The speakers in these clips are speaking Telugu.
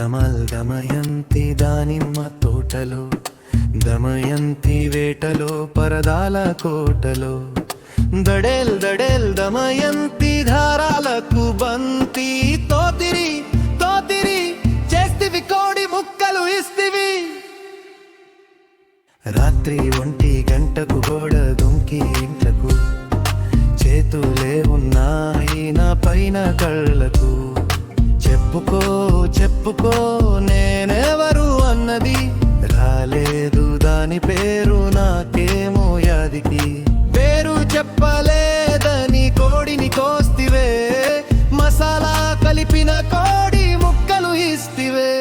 దమల్ దమయంతి దానిమ్మ తోటలో, దమయంతి వేటలో పరదాల కోటలో, దడేల్ దడేల్ దమయంతి ధారాలకు బంతి తోతిరి తోతిరి చేస్తివి కోడి ముక్కలు ఇస్తివి. రాత్రి 1 గంటకు గోడ దుంకి ఇంట్లకు, చేతులే ఉన్నాయి నా పైన కళ్ళకు. చెప్పుకో చెప్పుకో నేనెవరు అన్నది, రాలేదు దాని పేరు నాకేమో యాదికి. పేరు చెప్పలేదని కోడిని కోస్తివే, మసాలా కలిపిన కోడి ముక్కలు ఇస్తివే.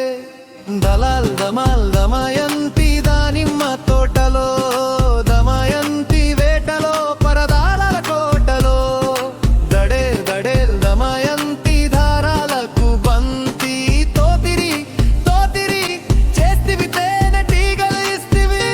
దలాల్ దమాల్ దమయంతి దానిమ్మ తోటలో, దమయంతి వేటలో పరదాల కోటలో, దడే దడే దమయంతి ధారాలకు బంతి తోతిరి తోతిరి చేస్తివి తేనె టీగలు ఇస్తివి.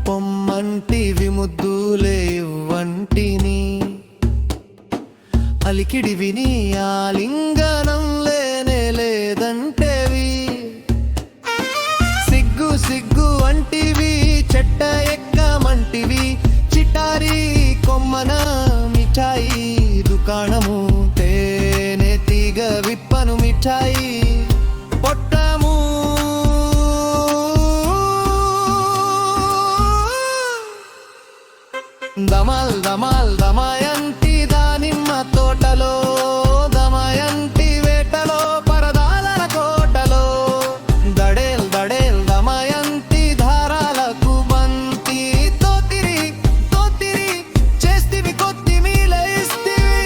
పొమ్మంటివి ముద్దులే వంటిని, అలికిడి విని ఆలింగనం లేనే లేదంటేవి. సిగ్గు సిగ్గు అంటివి చెట్ట ఎక్కమంటివి, చిటారి కొమ్మన మిఠాయి దుకాణము, తేనె తీగ విప్పను మిఠాయి పొట్టము. దమాల్ దమాల్ దమయంతి దానిమ్మ తోటలో, దమయంతి వేటలో పరదాల కోటలో, దడేల్ దడేల్ దమయంతి ధారాలకు బంతి తోతిరి తోతిరి చేస్తివి కొత్తిమీర ఇస్తివి.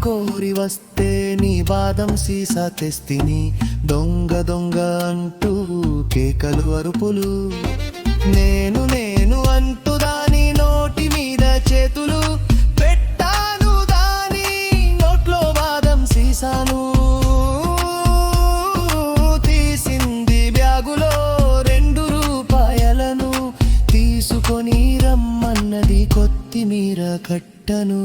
కోరి వస్తే నీ బాదం సీసా తెస్తిని, దొంగ దొంగ అంటూ కేకలు అరుపులు. నేను నేను అంటూ దాని నోటి మీద చేతులు పెట్టాను, దాని నోట్లో బాదం సీసాను. తీసింది బ్యాగులో 2 రూపాయలను, తీసుకొని రమ్మన్నది కొత్తిమీర కట్టను.